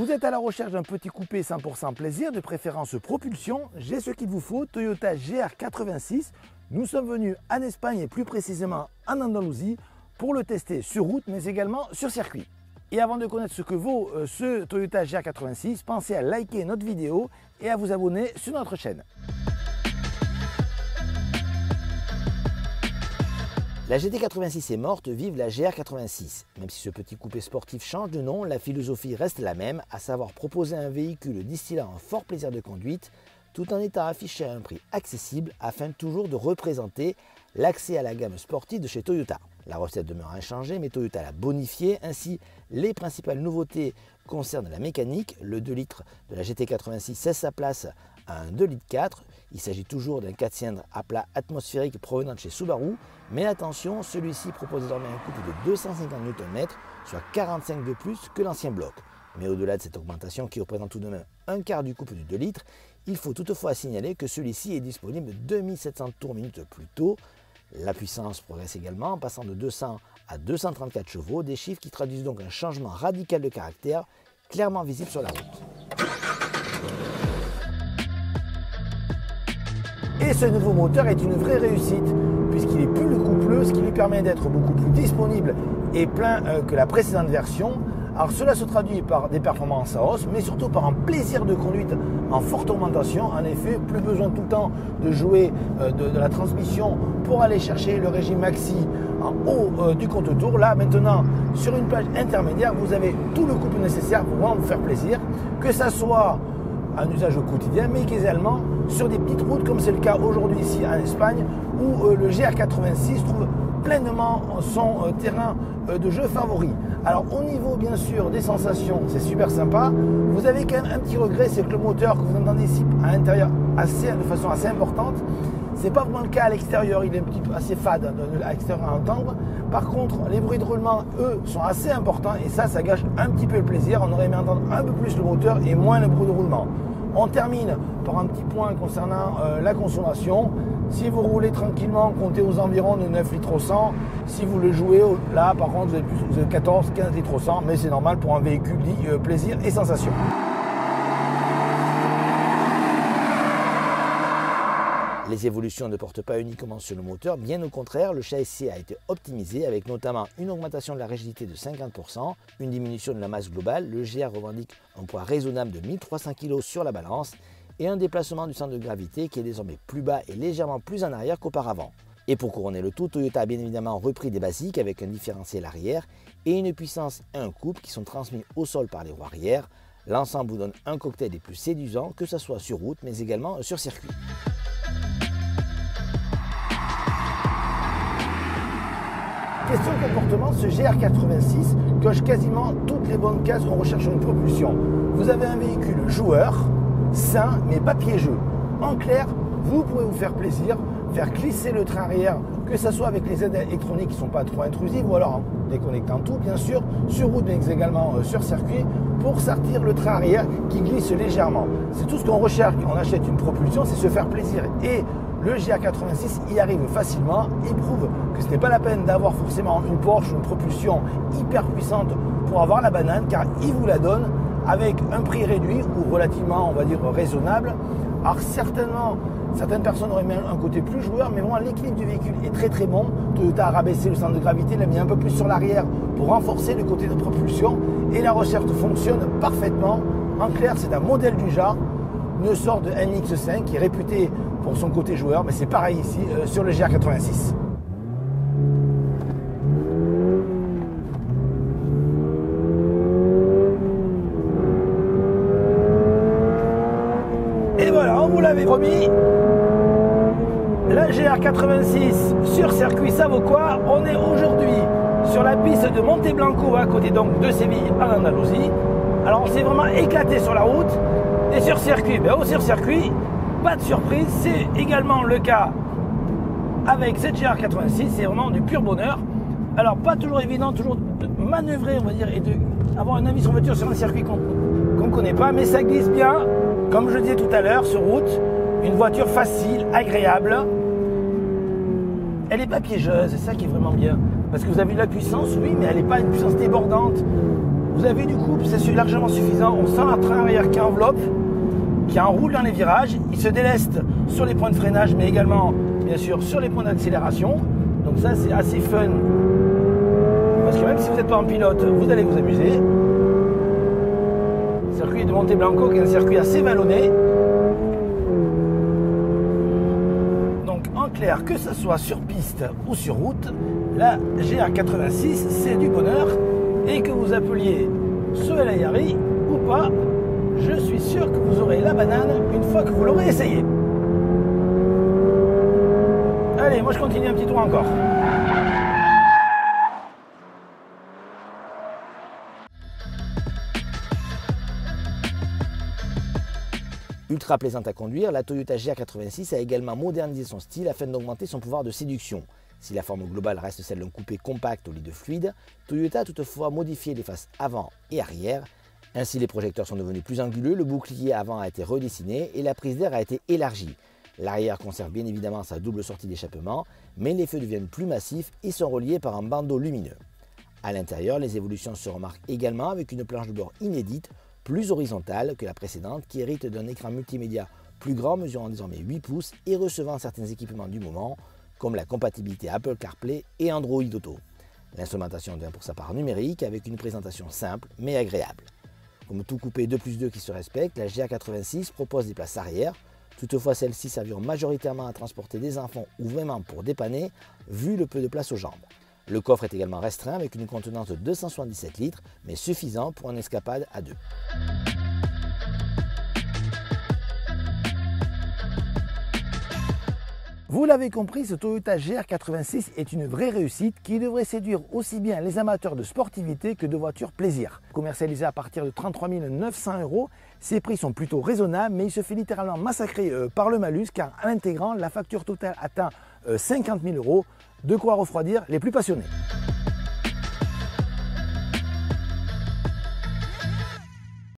Vous êtes à la recherche d'un petit coupé 100% plaisir, de préférence propulsion. J'ai ce qu'il vous faut, Toyota GR86. Nous sommes venus en Espagne et plus précisément en Andalousie pour le tester sur route mais également sur circuit. Et avant de connaître ce que vaut ce Toyota GR86, pensez à liker notre vidéo et à vous abonner sur notre chaîne. La GT86 est morte, vive la GR86. Même si ce petit coupé sportif change de nom, la philosophie reste la même, à savoir proposer un véhicule distillant un fort plaisir de conduite, tout en étant affiché à un prix accessible afin toujours de représenter l'accès à la gamme sportive de chez Toyota. La recette demeure inchangée, mais Toyota l'a bonifiée. Ainsi, les principales nouveautés concernent la mécanique. Le 2 litres de la GT86 cesse sa place à un 2 litres 4. Il s'agit toujours d'un 4 cylindres à plat atmosphérique provenant de chez Subaru. Mais attention, celui-ci propose désormais un couple de 250 Nm, soit 45 de plus que l'ancien bloc. Mais au-delà de cette augmentation qui représente tout de même un quart du couple du 2 litres, il faut toutefois signaler que celui-ci est disponible 2700 tours minute plus tôt. La puissance progresse également, passant de 200 à 234 chevaux, des chiffres qui traduisent donc un changement radical de caractère, clairement visible sur la route. Et ce nouveau moteur est une vraie réussite, puisqu'il est plus coupleux, ce qui lui permet d'être beaucoup plus disponible et plein que la précédente version. Alors cela se traduit par des performances en hausse, mais surtout par un plaisir de conduite en forte augmentation. En effet, plus besoin tout le temps de jouer de la transmission pour aller chercher le régime maxi en haut du compte tour. Là maintenant, sur une plage intermédiaire, vous avez tout le couple nécessaire pour vraiment vous faire plaisir, que ça soit un usage au quotidien, mais également sur des petites routes comme c'est le cas aujourd'hui ici en Espagne, où le GR86 trouve pleinement son terrain de jeu favori. Alors au niveau bien sûr des sensations, c'est super sympa. Vous avez quand même un petit regret, c'est que le moteur que vous entendez ici à l'intérieur de façon assez importante, c'est pas vraiment le cas à l'extérieur, il est un petit peu assez fade à l'extérieur à entendre. Par contre, les bruits de roulement, eux, sont assez importants et ça gâche un petit peu le plaisir. On aurait aimé entendre un peu plus le moteur et moins le bruit de roulement. On termine par un petit point concernant la consommation. Si vous roulez tranquillement, comptez aux environs de 9 litres au 100. Si vous le jouez, là par contre, vous êtes 14-15 litres au 100, mais c'est normal pour un véhicule dit plaisir et sensation. Les évolutions ne portent pas uniquement sur le moteur, bien au contraire, le châssis a été optimisé avec notamment une augmentation de la rigidité de 50%, une diminution de la masse globale, le GR revendique un poids raisonnable de 1300 kg sur la balance et un déplacement du centre de gravité qui est désormais plus bas et légèrement plus en arrière qu'auparavant. Et pour couronner le tout, Toyota a bien évidemment repris des basiques avec un différentiel arrière et une puissance et un couple qui sont transmis au sol par les roues arrière. L'ensemble vous donne un cocktail des plus séduisants, que ce soit sur route mais également sur circuit. Question de comportement, ce GR86 coche quasiment toutes les bonnes cases où on recherche une propulsion. Vous avez un véhicule joueur, sain, mais pas piégeux. En clair, vous pouvez vous faire plaisir, faire glisser le train arrière, que ce soit avec les aides électroniques qui ne sont pas trop intrusives, ou alors en déconnectant tout, bien sûr, sur route, mais également sur circuit, pour sortir le train arrière qui glisse légèrement. C'est tout ce qu'on recherche quand on achète une propulsion, c'est se faire plaisir. Et le GR86 y arrive facilement, il prouve que ce n'est pas la peine d'avoir forcément une Porsche ou une propulsion hyper puissante pour avoir la banane, car il vous la donne avec un prix réduit ou relativement, on va dire, raisonnable. Alors certainement, certaines personnes auraient mis un côté plus joueur, mais vraiment l'équilibre du véhicule est très très bon. Toyota a rabaissé le centre de gravité, l'a mis un peu plus sur l'arrière pour renforcer le côté de propulsion et la recette fonctionne parfaitement. En clair, c'est un modèle du genre, une sorte de NX5 qui est réputé pour son côté joueur, mais c'est pareil ici sur le GR86. Et voilà, on vous l'avait promis, la GR86 sur circuit, ça vaut quoi? On est aujourd'hui sur la piste de Monteblanco, à côté donc de Séville en Andalousie. Alors on s'est vraiment éclaté sur la route. Et sur circuit, sur circuit, pas de surprise, c'est également le cas avec cette GR86, c'est vraiment du pur bonheur. Alors pas toujours évident, toujours de manœuvrer, on va dire, et d'avoir un avis sur voiture sur un circuit qu'on ne connaît pas, mais ça glisse bien, comme je le disais tout à l'heure, sur route, une voiture facile, agréable. Elle n'est pas piégeuse, c'est ça qui est vraiment bien. Parce que vous avez de la puissance, oui, mais elle n'est pas une puissance débordante. Vous avez du couple, c'est largement suffisant. On sent un train arrière qui enveloppe, qui enroule dans les virages. Il se déleste sur les points de freinage, mais également, bien sûr, sur les points d'accélération. Donc ça, c'est assez fun. Parce que même si vous n'êtes pas en pilote, vous allez vous amuser. Le circuit de Monte Blanco, qui est un circuit assez vallonné. Donc en clair, que ce soit sur piste ou sur route, la GR86, c'est du bonheur. Et que vous appeliez Sohel Ayari ou pas, je suis sûr que vous aurez la banane une fois que vous l'aurez essayé. Allez, moi je continue un petit tour encore. Ultra plaisante à conduire, la Toyota GR86 a également modernisé son style afin d'augmenter son pouvoir de séduction. Si la forme globale reste celle d'un coupé compact au lit de fluide, Toyota a toutefois modifié les faces avant et arrière. Ainsi, les projecteurs sont devenus plus anguleux, le bouclier avant a été redessiné et la prise d'air a été élargie. L'arrière conserve bien évidemment sa double sortie d'échappement, mais les feux deviennent plus massifs et sont reliés par un bandeau lumineux. À l'intérieur, les évolutions se remarquent également avec une planche de bord inédite, plus horizontale que la précédente, qui hérite d'un écran multimédia plus grand, mesurant désormais 8 pouces et recevant certains équipements du moment, comme la compatibilité Apple CarPlay et Android Auto. L'instrumentation vient pour sa part numérique avec une présentation simple mais agréable. Comme tout coupé 2+2 qui se respecte, la GR86 propose des places arrière. Toutefois, celles-ci serviront majoritairement à transporter des enfants ou vraiment pour dépanner, vu le peu de place aux jambes. Le coffre est également restreint avec une contenance de 277 litres, mais suffisant pour une escapade à deux. Vous l'avez compris, ce Toyota GR86 est une vraie réussite qui devrait séduire aussi bien les amateurs de sportivité que de voitures plaisir. Commercialisé à partir de 33 900 €, ces prix sont plutôt raisonnables, mais il se fait littéralement massacrer par le malus car à l'intégrant, la facture totale atteint 50 000 €, de quoi refroidir les plus passionnés.